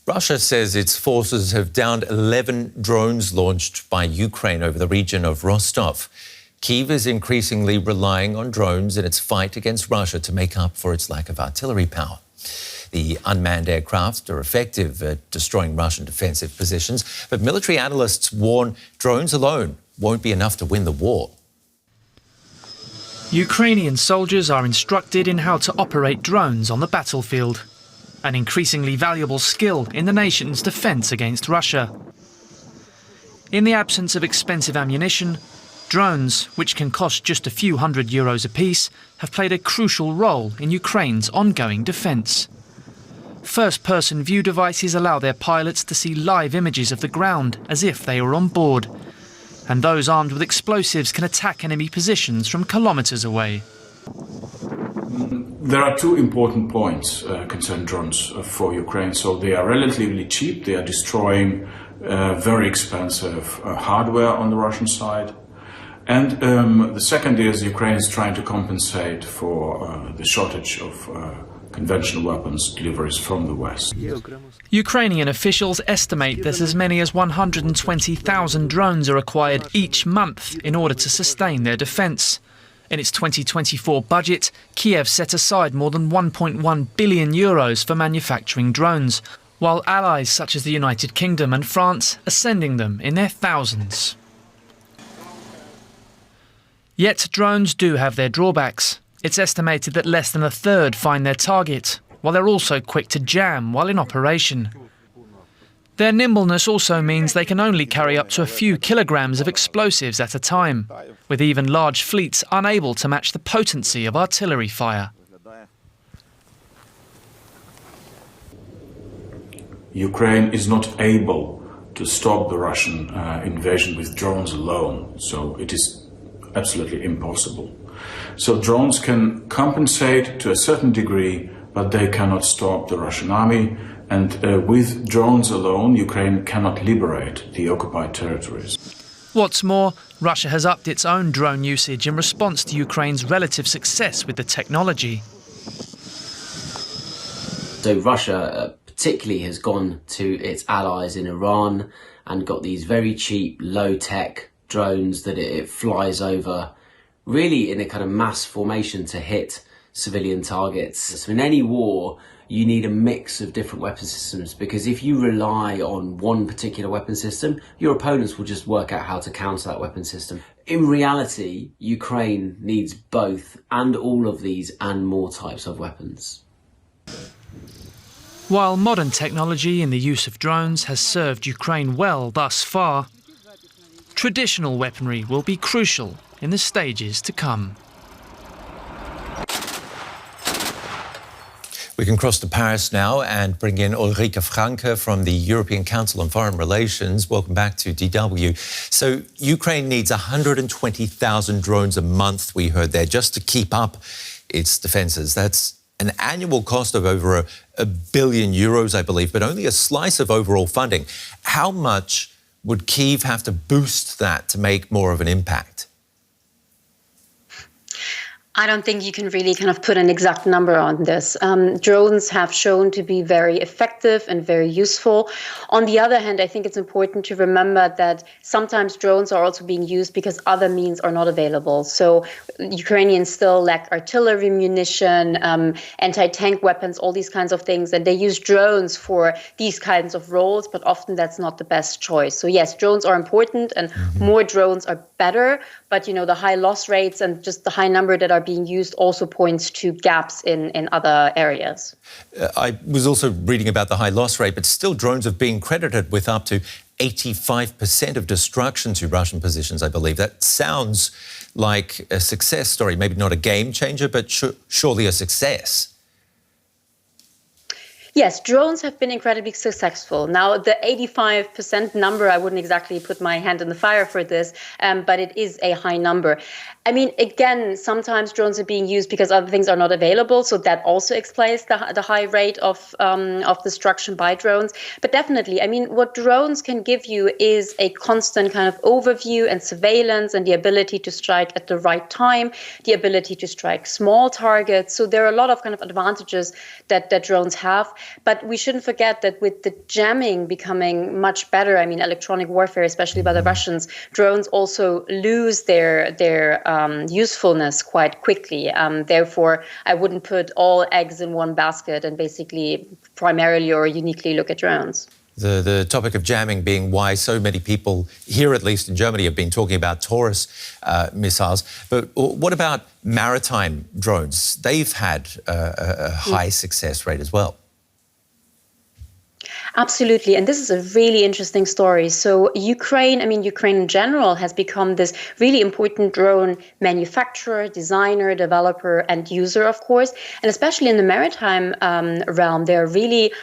Russia says its forces have downed 11 drones launched by Ukraine over the region of Rostov. Kyiv is increasingly relying on drones in its fight against Russia to make up for its lack of artillery power. The unmanned aircraft are effective at destroying Russian defensive positions, but military analysts warn drones alone won't be enough to win the war. Ukrainian soldiers are instructed in how to operate drones on the battlefield, an increasingly valuable skill in the nation's defence against Russia. In the absence of expensive ammunition, drones, which can cost just a few €100 apiece, have played a crucial role in Ukraine's ongoing defence. First-person view devices allow their pilots to see live images of the ground as if they were on board. And those armed with explosives can attack enemy positions from kilometres away. There are two important points concerning drones for Ukraine. So they are relatively cheap. They are destroying very expensive hardware on the Russian side. And the second is Ukraine is trying to compensate for the shortage of conventional weapons deliveries from the West. Ukrainian officials estimate that as many as 120,000 drones are acquired each month in order to sustain their defence. In its 2024 budget, Kyiv set aside more than €1.1 billion for manufacturing drones, while allies such as the United Kingdom and France are sending them in their thousands. Yet drones do have their drawbacks. It's estimated that less than a third find their target, while they're also quick to jam while in operation. Their nimbleness also means they can only carry up to a few kilograms of explosives at a time, with even large fleets unable to match the potency of artillery fire. Ukraine is not able to stop the Russian invasion with drones alone, so it is absolutely impossible. So drones can compensate to a certain degree, but they cannot stop the Russian army. And with drones alone, Ukraine cannot liberate the occupied territories. What's more, Russia has upped its own drone usage in response to Ukraine's relative success with the technology. So Russia particularly has gone to its allies in Iran and got these very cheap, low-tech drones that it flies over, really in a kind of mass formation to hit civilian targets. So in any war, you need a mix of different weapon systems, because if you rely on one particular weapon system, your opponents will just work out how to counter that weapon system. In reality, Ukraine needs both and all of these and more types of weapons. While modern technology in the use of drones has served Ukraine well thus far, traditional weaponry will be crucial in the stages to come. We can cross to Paris now and bring in Ulrike Franke from the European Council on Foreign Relations. Welcome back to DW. So Ukraine needs 120,000 drones a month, we heard there, just to keep up its defences. That's an annual cost of over €1 billion, I believe, but only a slice of overall funding. How much would Kyiv have to boost that to make more of an impact? I don't think you can really kind of put an exact number on this. Drones have shown to be very effective and very useful. On the other hand, I think it's important to remember that sometimes drones are also being used because other means are not available. So Ukrainians still lack artillery munition, anti-tank weapons, all these kinds of things. And they use drones for these kinds of roles, but often that's not the best choice. So yes, drones are important and more drones are better. But, you know, the high loss rates and just the high number that are being used also points to gaps in other areas. I was also reading about the high loss rate, but still drones have been credited with up to 85% of destruction to Russian positions, I believe. That sounds like a success story, maybe not a game changer, but surely a success. Yes, drones have been incredibly successful. Now, the 85% number, I wouldn't exactly put my hand in the fire for this, but it is a high number. I mean, again, sometimes drones are being used because other things are not available, so that also explains the high rate of destruction by drones. But definitely, I mean, what drones can give you is a constant kind of overview and surveillance and the ability to strike at the right time, the ability to strike small targets. So there are a lot of kind of advantages that drones have. But we shouldn't forget that with the jamming becoming much better, I mean, electronic warfare, especially by the Russians, drones also lose their usefulness quite quickly. Therefore, I wouldn't put all eggs in one basket and basically primarily or uniquely look at drones. The topic of jamming being why so many people here, at least in Germany, have been talking about Taurus missiles. But what about maritime drones? They've had a high success rate as well. Absolutely. And this is a really interesting story. So Ukraine in general has become this really important drone manufacturer, designer, developer, and user, of course. And especially in the maritime realm, they're really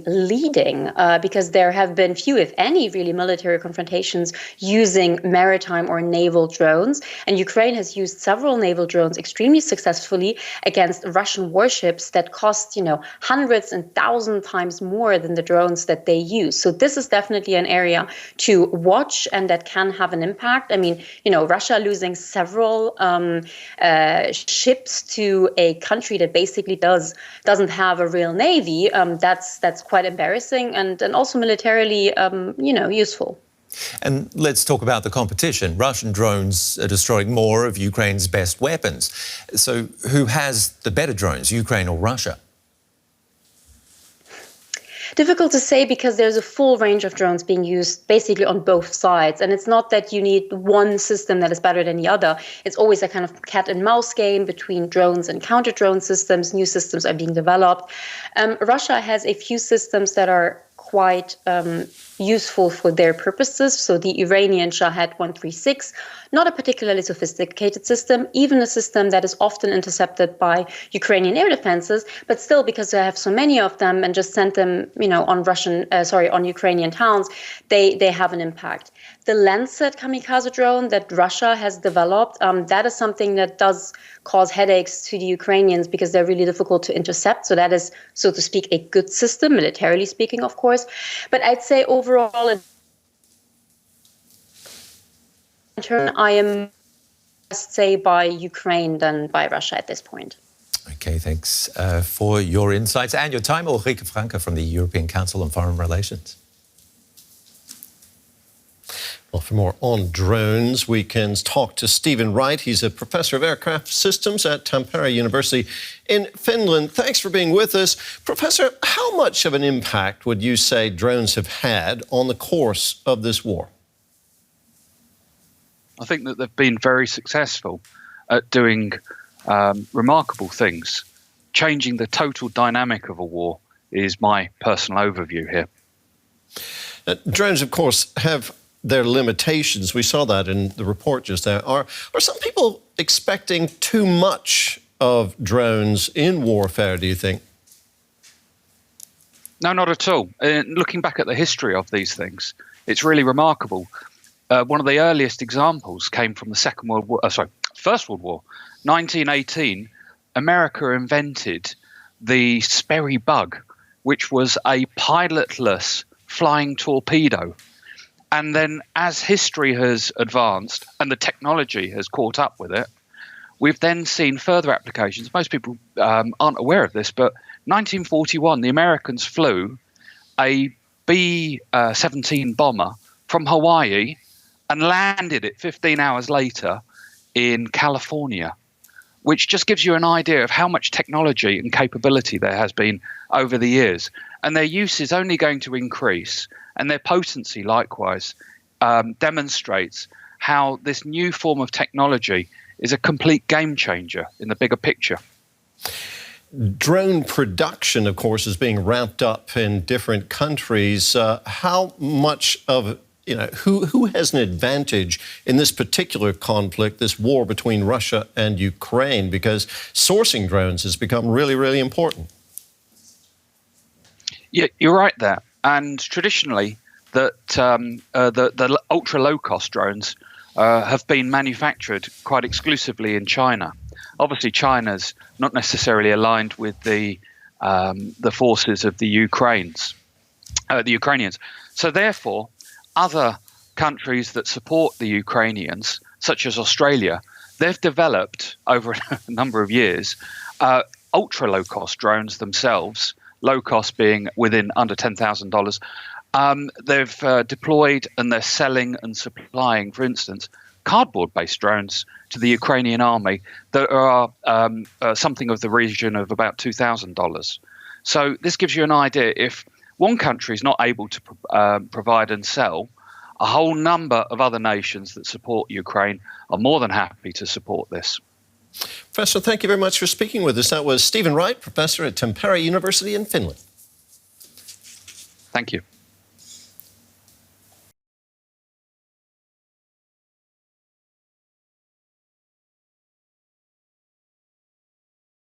leading because there have been few, if any, really military confrontations using maritime or naval drones. And Ukraine has used several naval drones extremely successfully against Russian warships that cost, hundreds and thousands times more than the drones that they use. So this is definitely an area to watch and that can have an impact. Russia losing several ships to a country that basically doesn't have a real navy. That's quite embarrassing and also militarily, useful. And let's talk about the competition. Russian drones are destroying more of Ukraine's best weapons. So who has the better drones, Ukraine or Russia? Difficult to say because there's a full range of drones being used basically on both sides. And it's not that you need one system that is better than the other. It's always a kind of cat and mouse game between drones and counter drone systems. New systems are being developed. Russia has a few systems that are quite useful for their purposes. So the Iranian Shahed 136, not a particularly sophisticated system, even a system that is often intercepted by Ukrainian air defenses, but still because they have so many of them and just sent them, on Ukrainian towns, they have an impact. The Lancet kamikaze drone that Russia has developed, that is something that does cause headaches to the Ukrainians because they're really difficult to intercept. So that is, so to speak, a good system, militarily speaking, of course. But I'd say overall, in turn, I am say by Ukraine than by Russia at this point. Okay, thanks for your insights and your time. Ulrike Franke from the European Council on Foreign Relations. Well, for more on drones, we can talk to Stephen Wright. He's a professor of aircraft systems at Tampere University in Finland. Thanks for being with us. Professor, how much of an impact would you say drones have had on the course of this war? I think that they've been very successful at doing remarkable things. Changing the total dynamic of a war is my personal overview here. Drones, of course, have their limitations. We saw that in the report just now. Are some people expecting too much of drones in warfare, do you think? No, not at all. Looking back at the history of these things, it's really remarkable. One of the earliest examples came from the First World War. 1918, America invented the Sperry bug, which was a pilotless flying torpedo. And then as history has advanced and the technology has caught up with it, we've then seen further applications. Most people aren't aware of this, but 1941, the Americans flew a B-17 bomber from Hawaii and landed it 15 hours later in California, which just gives you an idea of how much technology and capability there has been over the years. And their use is only going to increase. And their potency, likewise, demonstrates how this new form of technology is a complete game changer in the bigger picture. Drone production, of course, is being ramped up in different countries. How much of, who has an advantage in this particular conflict, this war between Russia and Ukraine? Because sourcing drones has become really, really important. Yeah, you're right there. And traditionally, the ultra low-cost drones have been manufactured quite exclusively in China. Obviously, China's not necessarily aligned with the forces of the Ukrainians. So therefore, other countries that support the Ukrainians, such as Australia, they've developed over a number of years ultra low-cost drones themselves, low cost being within under $10,000. They've deployed and they're selling and supplying, for instance, cardboard-based drones to the Ukrainian army that are something of the region of about $2,000. So this gives you an idea. If one country is not able to provide and sell, a whole number of other nations that support Ukraine are more than happy to support this. Professor, thank you very much for speaking with us. That was Stephen Wright, professor at Tampere University in Finland. Thank you.